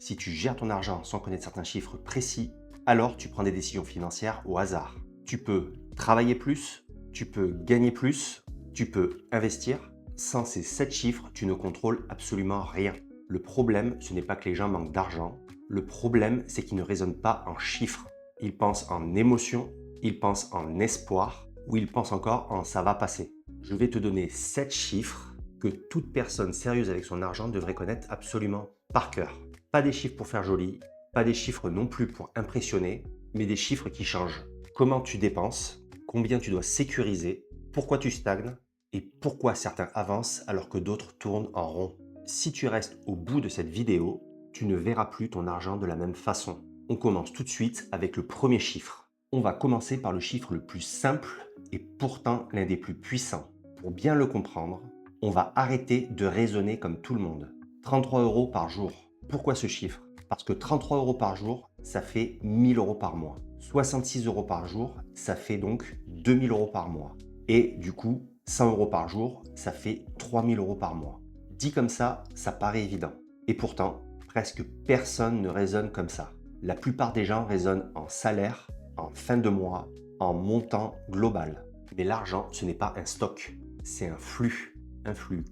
Si tu gères ton argent sans connaître certains chiffres précis, alors tu prends des décisions financières au hasard. Tu peux travailler plus, tu peux gagner plus, tu peux investir. Sans ces 7 chiffres, tu ne contrôles absolument rien. Le problème, ce n'est pas que les gens manquent d'argent. Le problème, c'est qu'ils ne raisonnent pas en chiffres. Ils pensent en émotion, ils pensent en espoir ou ils pensent encore en ça va passer. Je vais te donner 7 chiffres que toute personne sérieuse avec son argent devrait connaître absolument par cœur. Pas des chiffres pour faire joli, pas des chiffres non plus pour impressionner, mais des chiffres qui changent. Comment tu dépenses, combien tu dois sécuriser, pourquoi tu stagnes et pourquoi certains avancent alors que d'autres tournent en rond. Si tu restes au bout de cette vidéo, tu ne verras plus ton argent de la même façon. On commence tout de suite avec le premier chiffre. On va commencer par le chiffre le plus simple et pourtant l'un des plus puissants. Pour bien le comprendre, on va arrêter de raisonner comme tout le monde. 33 € par jour. Pourquoi ce chiffre? Parce que 33 € par jour, ça fait 1000 € par mois. 66 € par jour, ça fait donc 2000 € par mois. Et du coup, 100 € par jour, ça fait 3000 € par mois. Dit comme ça paraît évident. Et pourtant, presque personne ne raisonne comme ça. La plupart des gens raisonnent en salaire, en fin de mois, en montant global. Mais l'argent, ce n'est pas un stock, c'est un flux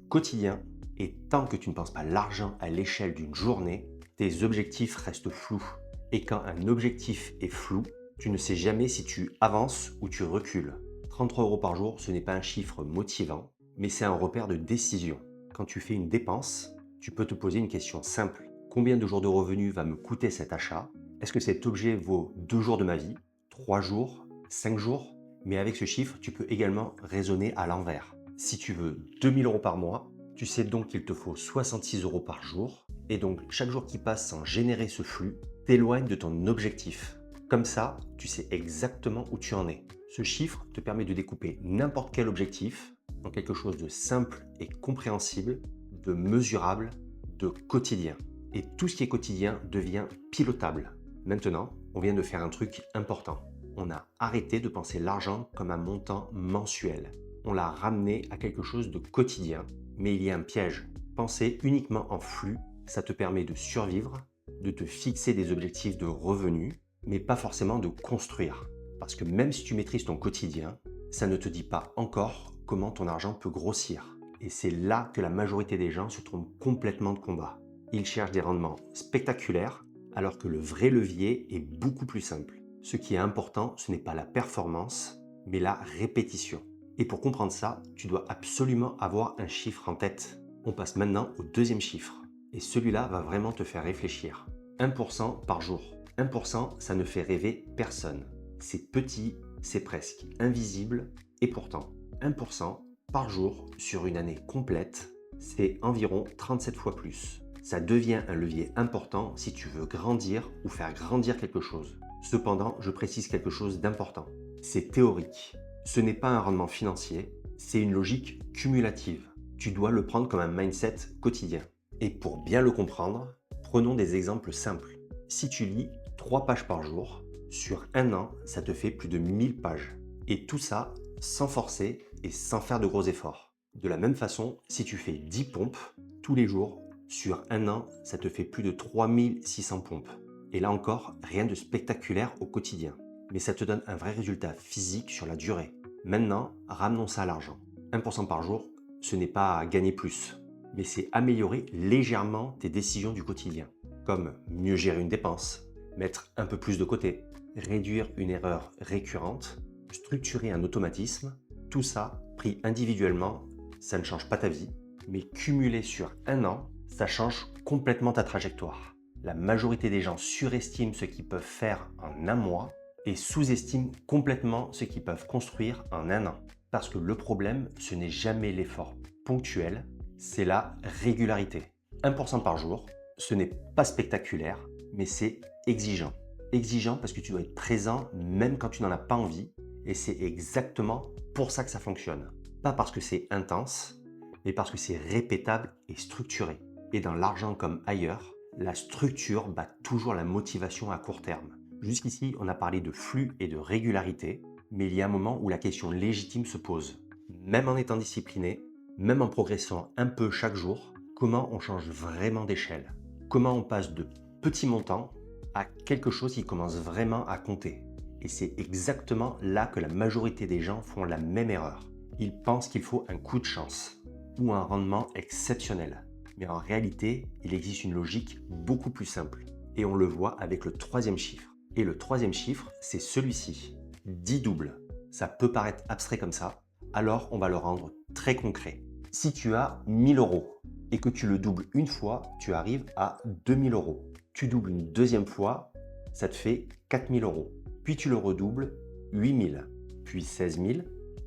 quotidien. Et tant que tu ne penses pas l'argent à l'échelle d'une journée, tes objectifs restent flous. Et quand un objectif est flou, tu ne sais jamais si tu avances ou tu recules. 33 € par jour, ce n'est pas un chiffre motivant, mais c'est un repère de décision. Quand tu fais une dépense, tu peux te poser une question simple. Combien de jours de revenus va me coûter cet achat? Est-ce que cet objet vaut 2 jours de ma vie, 3 jours, 5 jours? Mais avec ce chiffre, tu peux également raisonner à l'envers. Si tu veux 2000 € par mois, tu sais donc qu'il te faut 66 € par jour. Et donc, chaque jour qui passe sans générer ce flux t'éloigne de ton objectif. Comme ça, tu sais exactement où tu en es. Ce chiffre te permet de découper n'importe quel objectif en quelque chose de simple et compréhensible, de mesurable, de quotidien. Et tout ce qui est quotidien devient pilotable. Maintenant, on vient de faire un truc important. On a arrêté de penser l'argent comme un montant mensuel. On l'a ramené à quelque chose de quotidien. Mais il y a un piège. Penser uniquement en flux, ça te permet de survivre, de te fixer des objectifs de revenus, mais pas forcément de construire. Parce que même si tu maîtrises ton quotidien, ça ne te dit pas encore comment ton argent peut grossir. Et c'est là que la majorité des gens se trompent complètement de combat. Ils cherchent des rendements spectaculaires, alors que le vrai levier est beaucoup plus simple. Ce qui est important, ce n'est pas la performance, mais la répétition. Et pour comprendre ça, tu dois absolument avoir un chiffre en tête. On passe maintenant au deuxième chiffre. Et celui-là va vraiment te faire réfléchir. 1% par jour. 1%, ça ne fait rêver personne. C'est petit, c'est presque invisible, et pourtant, 1% par jour sur une année complète, c'est environ 37 fois plus. Ça devient un levier important si tu veux grandir ou faire grandir quelque chose. Cependant, je précise quelque chose d'important. C'est théorique. Ce n'est pas un rendement financier, c'est une logique cumulative. Tu dois le prendre comme un mindset quotidien. Et pour bien le comprendre, prenons des exemples simples. Si tu lis 3 pages par jour, sur un an, ça te fait plus de 1000 pages. Et tout ça sans forcer et sans faire de gros efforts. De la même façon, si tu fais 10 pompes tous les jours, sur un an, ça te fait plus de 3600 pompes. Et là encore, rien de spectaculaire au quotidien. Mais ça te donne un vrai résultat physique sur la durée. Maintenant, ramenons ça à l'argent. 1% par jour, ce n'est pas gagner plus, mais c'est améliorer légèrement tes décisions du quotidien, comme mieux gérer une dépense, mettre un peu plus de côté, réduire une erreur récurrente, structurer un automatisme. Tout ça, pris individuellement, ça ne change pas ta vie, mais cumulé sur un an, ça change complètement ta trajectoire. La majorité des gens surestiment ce qu'ils peuvent faire en un mois et sous-estiment complètement ce qu'ils peuvent construire en un an. Parce que le problème, ce n'est jamais l'effort ponctuel, c'est la régularité. 1% par jour, ce n'est pas spectaculaire, mais c'est exigeant. Exigeant parce que tu dois être présent même quand tu n'en as pas envie, et c'est exactement pour ça que ça fonctionne. Pas parce que c'est intense, mais parce que c'est répétable et structuré. Et dans l'argent comme ailleurs, la structure bat toujours la motivation à court terme. Jusqu'ici, on a parlé de flux et de régularité, mais il y a un moment où la question légitime se pose. Même en étant discipliné, même en progressant un peu chaque jour, comment on change vraiment d'échelle? Comment on passe de petit montant à quelque chose qui commence vraiment à compter. Et c'est exactement là que la majorité des gens font la même erreur. Ils pensent qu'il faut un coup de chance ou un rendement exceptionnel. Mais en réalité, il existe une logique beaucoup plus simple. Et on le voit avec le troisième chiffre. Et le troisième chiffre, c'est celui-ci, 10 doubles. Ça peut paraître abstrait comme ça, alors on va le rendre très concret. Si tu as 1000 euros et que tu le doubles une fois, tu arrives à 2000 euros. Tu doubles une deuxième fois, ça te fait 4000 euros. Puis tu le redoubles, 8000, puis 16 000,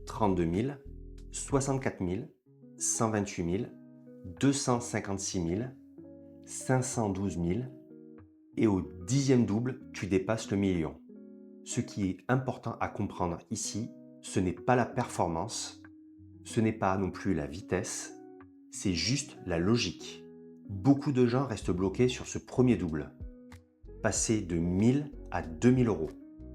32 000, 64 000, 128 000, 256 000, 512 000, et au 10e double, tu dépasses le million. Ce qui est important à comprendre ici, ce n'est pas la performance, ce n'est pas non plus la vitesse, c'est juste la logique. Beaucoup de gens restent bloqués sur ce premier double. Passer de 1000 à 2000 euros.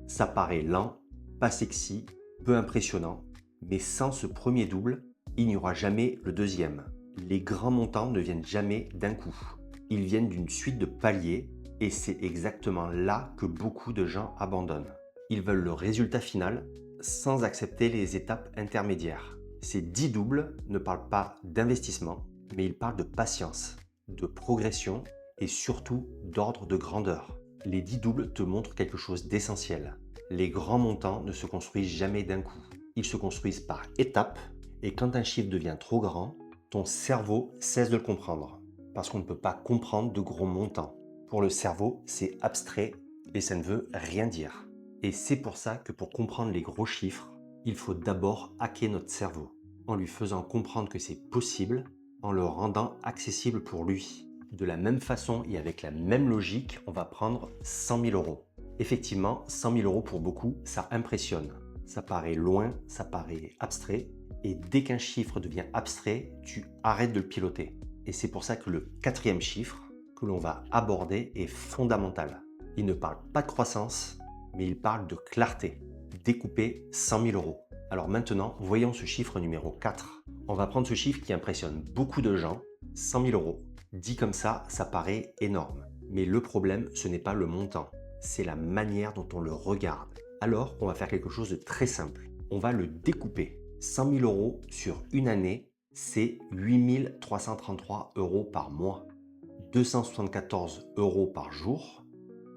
Ça paraît lent, pas sexy, peu impressionnant, mais sans ce premier double, il n'y aura jamais le deuxième. Les grands montants ne viennent jamais d'un coup. Ils viennent d'une suite de paliers et c'est exactement là que beaucoup de gens abandonnent. Ils veulent le résultat final sans accepter les étapes intermédiaires. Ces 10 doubles ne parlent pas d'investissement, mais ils parlent de patience, de progression et surtout d'ordre de grandeur. Les 10 doubles te montrent quelque chose d'essentiel. Les grands montants ne se construisent jamais d'un coup. Ils se construisent par étapes et quand un chiffre devient trop grand, ton cerveau cesse de le comprendre parce qu'on ne peut pas comprendre de gros montants. Pour le cerveau, c'est abstrait et ça ne veut rien dire. Et c'est pour ça que pour comprendre les gros chiffres, il faut d'abord hacker notre cerveau en lui faisant comprendre que c'est possible, en le rendant accessible pour lui. De la même façon et avec la même logique, on va prendre 100 000 euros. Effectivement, 100 000 euros pour beaucoup, ça impressionne. Ça paraît loin, ça paraît abstrait. Et dès qu'un chiffre devient abstrait, tu arrêtes de le piloter. Et c'est pour ça que le quatrième chiffre que l'on va aborder est fondamental. Il ne parle pas de croissance, mais il parle de clarté. Découper 100 000 euros. Alors maintenant, voyons ce chiffre numéro 4. On va prendre ce chiffre qui impressionne beaucoup de gens, 100 000 euros. Dit comme ça paraît énorme. Mais le problème, ce n'est pas le montant, c'est la manière dont on le regarde. Alors, on va faire quelque chose de très simple. On va le découper. 100 000 euros sur une année, c'est 8 333 euros par mois. 274 euros par jour,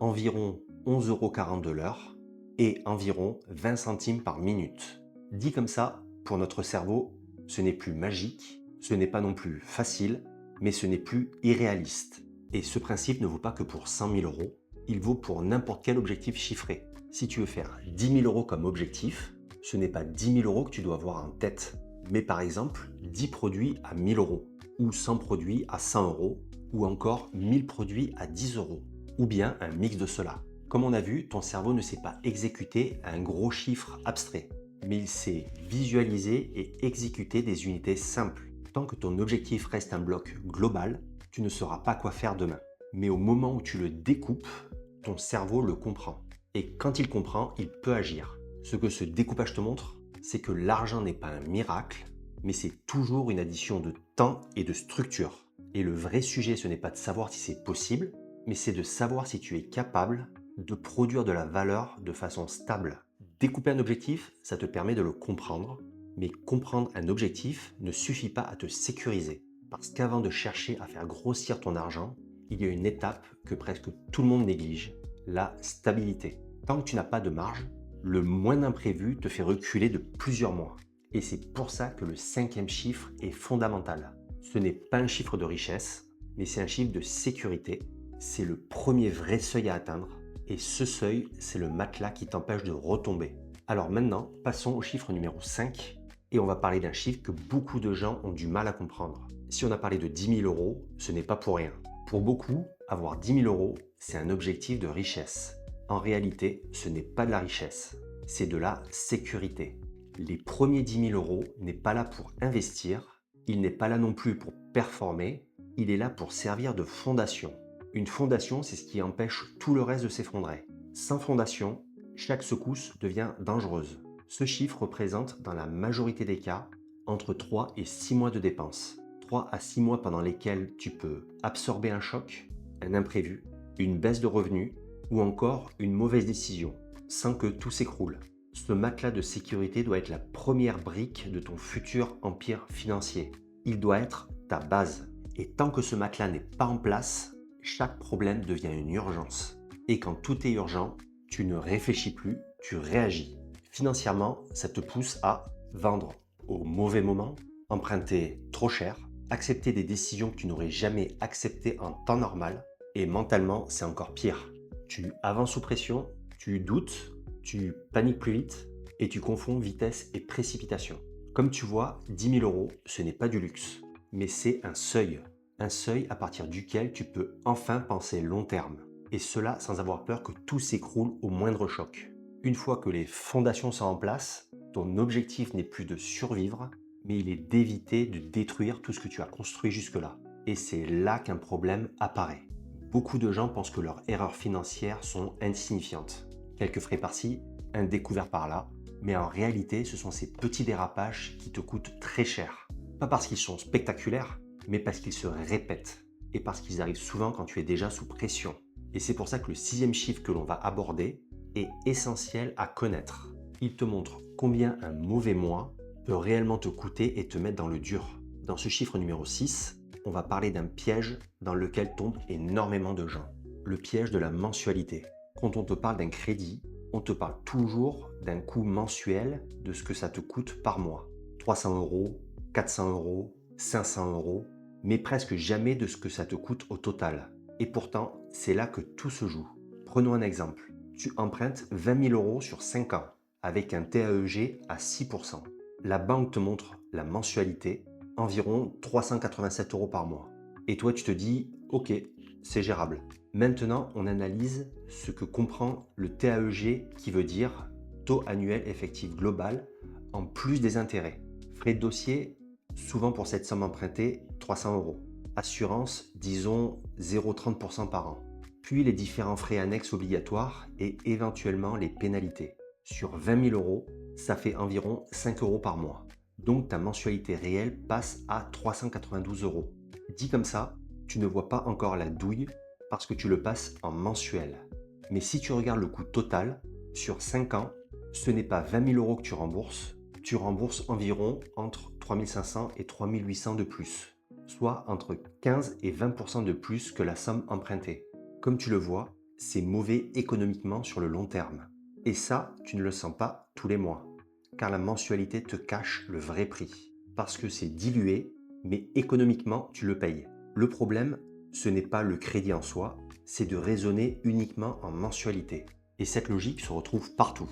environ 11,40 € de l'heure et environ 20 centimes par minute. Dit comme ça, pour notre cerveau, ce n'est plus magique, ce n'est pas non plus facile, mais ce n'est plus irréaliste. Et ce principe ne vaut pas que pour 100 000 euros, il vaut pour n'importe quel objectif chiffré. Si tu veux faire 10 000 euros comme objectif, ce n'est pas 10 000 euros que tu dois avoir en tête, mais par exemple 10 produits à 1000 euros, ou 100 produits à 100 euros, ou encore 1000 produits à 10 euros, ou bien un mix de cela. Comme on a vu, ton cerveau ne sait pas exécuter un gros chiffre abstrait, mais il sait visualiser et exécuter des unités simples. Tant que ton objectif reste un bloc global, tu ne sauras pas quoi faire demain. Mais au moment où tu le découpes, ton cerveau le comprend. Et quand il comprend, il peut agir. Ce que ce découpage te montre, c'est que l'argent n'est pas un miracle, mais c'est toujours une addition de temps et de structure. Et le vrai sujet, ce n'est pas de savoir si c'est possible, mais c'est de savoir si tu es capable de produire de la valeur de façon stable. Découper un objectif, ça te permet de le comprendre, mais comprendre un objectif ne suffit pas à te sécuriser. Parce qu'avant de chercher à faire grossir ton argent, il y a une étape que presque tout le monde néglige, la stabilité. Tant que tu n'as pas de marge, le moindre imprévu te fait reculer de plusieurs mois. Et c'est pour ça que le cinquième chiffre est fondamental. Ce n'est pas un chiffre de richesse, mais c'est un chiffre de sécurité. C'est le premier vrai seuil à atteindre. Et ce seuil, c'est le matelas qui t'empêche de retomber. Alors maintenant, passons au chiffre numéro 5. Et on va parler d'un chiffre que beaucoup de gens ont du mal à comprendre. Si on a parlé de 10 000 euros, ce n'est pas pour rien. Pour beaucoup, avoir 10 000 euros, c'est un objectif de richesse. En réalité, ce n'est pas de la richesse, c'est de la sécurité. Les premiers 10 000 euros n'est pas là pour investir, il n'est pas là non plus pour performer, il est là pour servir de fondation. Une fondation, c'est ce qui empêche tout le reste de s'effondrer. Sans fondation, chaque secousse devient dangereuse. Ce chiffre représente, dans la majorité des cas, entre 3 et 6 mois de dépenses. 3 à 6 mois pendant lesquels tu peux absorber un choc, un imprévu, une baisse de revenus ou encore une mauvaise décision, sans que tout s'écroule. Ce matelas de sécurité doit être la première brique de ton futur empire financier. Il doit être ta base. Et tant que ce matelas n'est pas en place, chaque problème devient une urgence. Et quand tout est urgent, tu ne réfléchis plus, tu réagis. Financièrement, ça te pousse à vendre au mauvais moment, emprunter trop cher, accepter des décisions que tu n'aurais jamais acceptées en temps normal. Et mentalement, c'est encore pire. Tu avances sous pression, tu doutes, tu paniques plus vite et tu confonds vitesse et précipitation. Comme tu vois, 10 000 euros, ce n'est pas du luxe, mais c'est un seuil. Un seuil à partir duquel tu peux enfin penser long terme. Et cela sans avoir peur que tout s'écroule au moindre choc. Une fois que les fondations sont en place, ton objectif n'est plus de survivre, mais il est d'éviter de détruire tout ce que tu as construit jusque-là. Et c'est là qu'un problème apparaît. Beaucoup de gens pensent que leurs erreurs financières sont insignifiantes. Quelques frais par-ci, un découvert par-là, mais en réalité, ce sont ces petits dérapages qui te coûtent très cher. Pas parce qu'ils sont spectaculaires, mais parce qu'ils se répètent et parce qu'ils arrivent souvent quand tu es déjà sous pression. Et c'est pour ça que le 6e chiffre que l'on va aborder est essentiel à connaître. Il te montre combien un mauvais mois peut réellement te coûter et te mettre dans le dur. Dans ce chiffre numéro 6, on va parler d'un piège dans lequel tombent énormément de gens. Le piège de la mensualité. Quand on te parle d'un crédit, on te parle toujours d'un coût mensuel de ce que ça te coûte par mois. 300 euros, 400 euros, 500 euros, mais presque jamais de ce que ça te coûte au total. Et pourtant, c'est là que tout se joue. Prenons un exemple. Tu empruntes 20 000 euros sur 5 ans avec un TAEG à 6%. La banque te montre la mensualité, environ 387 euros par mois. Et toi, tu te dis, ok, c'est gérable. Maintenant, on analyse ce que comprend le TAEG qui veut dire taux annuel effectif global en plus des intérêts. Frais de dossier, souvent pour cette somme empruntée, 300 euros. Assurance, disons 0,30% par an. Puis les différents frais annexes obligatoires et éventuellement les pénalités. Sur 20 000 euros, ça fait environ 5 euros par mois. Donc ta mensualité réelle passe à 392 euros. Dit comme ça, tu ne vois pas encore la douille parce que tu le passes en mensuel. Mais si tu regardes le coût total, sur 5 ans, ce n'est pas 20 000 euros que tu rembourses environ entre 3 500 et 3 800 de plus, soit entre 15 et 20% de plus que la somme empruntée. Comme tu le vois, c'est mauvais économiquement sur le long terme. Et ça, tu ne le sens pas tous les mois, car la mensualité te cache le vrai prix, parce que c'est dilué, mais économiquement, tu le payes. Le problème, ce n'est pas le crédit en soi, c'est de raisonner uniquement en mensualité. Et cette logique se retrouve partout,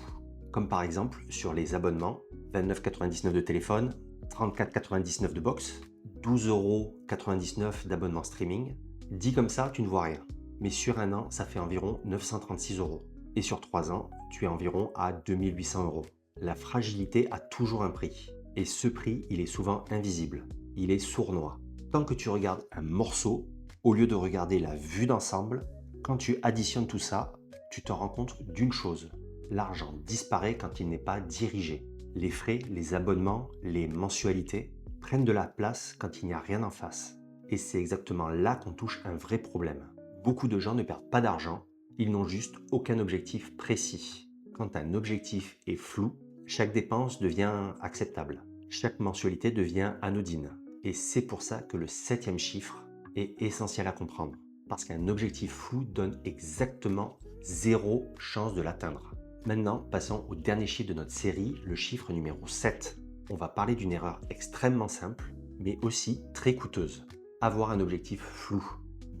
comme par exemple sur les abonnements, 29,99 de téléphone, 34,99 de box, 12,99 d'abonnement streaming. Dit comme ça, tu ne vois rien. Mais sur un an, ça fait environ 936 euros. Et sur 3 ans, tu es environ à 2800 euros. La fragilité a toujours un prix. Et ce prix, il est souvent invisible. Il est sournois. Tant que tu regardes un morceau, au lieu de regarder la vue d'ensemble, quand tu additionnes tout ça, tu te rends compte d'une chose. L'argent disparaît quand il n'est pas dirigé. Les frais, les abonnements, les mensualités prennent de la place quand il n'y a rien en face. Et c'est exactement là qu'on touche un vrai problème. Beaucoup de gens ne perdent pas d'argent, ils n'ont juste aucun objectif précis. Quand un objectif est flou, chaque dépense devient acceptable. Chaque mensualité devient anodine. Et c'est pour ça que le 7e chiffre est essentiel à comprendre. Parce qu'un objectif flou donne exactement 0 chance de l'atteindre. Maintenant, passons au dernier chiffre de notre série, le chiffre numéro 7. On va parler d'une erreur extrêmement simple, mais aussi très coûteuse. Avoir un objectif flou.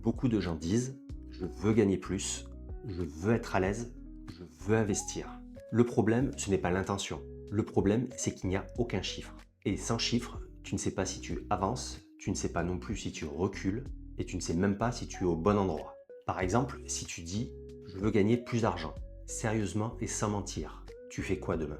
Beaucoup de gens disent « je veux gagner plus, je veux être à l'aise, je veux investir ». Le problème, ce n'est pas l'intention. Le problème, c'est qu'il n'y a aucun chiffre. Et sans chiffre, tu ne sais pas si tu avances, tu ne sais pas non plus si tu recules, et tu ne sais même pas si tu es au bon endroit. Par exemple, si tu dis « je veux gagner plus d'argent », sérieusement et sans mentir, tu fais quoi demain?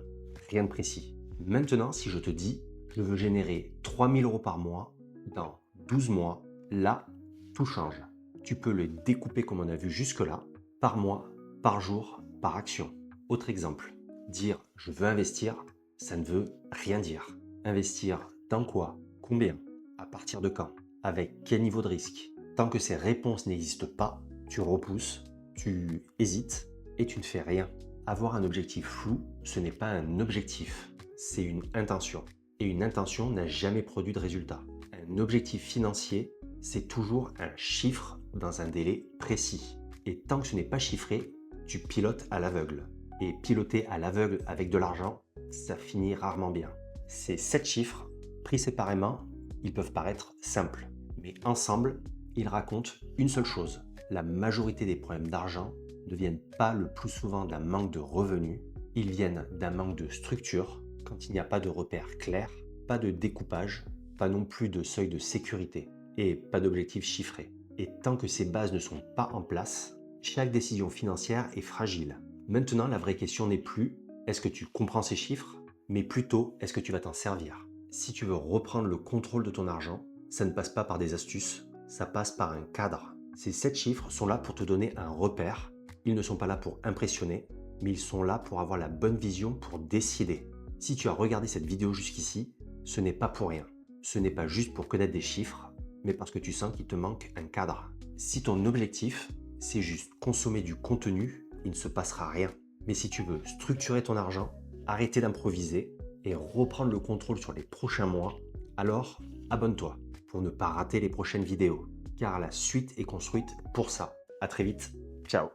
Rien de précis. Maintenant, si je te dis « je veux générer 3 000 euros par mois dans 12 mois », là, tout change. Tu peux le découper comme on a vu jusque-là, par mois, par jour, par action. Autre exemple, dire « je veux investir », ça ne veut rien dire. Investir dans quoi? Combien? À partir de quand? Avec quel niveau de risque? Tant que ces réponses n'existent pas, tu repousses, tu hésites et tu ne fais rien. Avoir un objectif flou, ce n'est pas un objectif, c'est une intention. Et une intention n'a jamais produit de résultat. Un objectif financier, c'est toujours un chiffre dans un délai précis. Et tant que ce n'est pas chiffré, tu pilotes à l'aveugle. Et piloter à l'aveugle avec de l'argent, ça finit rarement bien. Ces 7 chiffres, pris séparément, ils peuvent paraître simples. Mais ensemble, ils racontent une seule chose. La majorité des problèmes d'argent ne viennent pas le plus souvent d'un manque de revenus, ils viennent d'un manque de structure, quand il n'y a pas de repères clairs, pas de découpage, pas non plus de seuil de sécurité et pas d'objectif chiffré. Et tant que ces bases ne sont pas en place, chaque décision financière est fragile. Maintenant, la vraie question n'est plus est-ce que tu comprends ces chiffres, mais plutôt est-ce que tu vas t'en servir. Si tu veux reprendre le contrôle de ton argent, ça ne passe pas par des astuces, ça passe par un cadre. Ces 7 chiffres sont là pour te donner un repère. Ils ne sont pas là pour impressionner, mais ils sont là pour avoir la bonne vision pour décider. Si tu as regardé cette vidéo jusqu'ici, ce n'est pas pour rien. Ce n'est pas juste pour connaître des chiffres, mais parce que tu sens qu'il te manque un cadre. Si ton objectif, c'est juste consommer du contenu, il ne se passera rien. Mais si tu veux structurer ton argent, arrêter d'improviser et reprendre le contrôle sur les prochains mois, alors abonne-toi pour ne pas rater les prochaines vidéos, car la suite est construite pour ça. À très vite, ciao.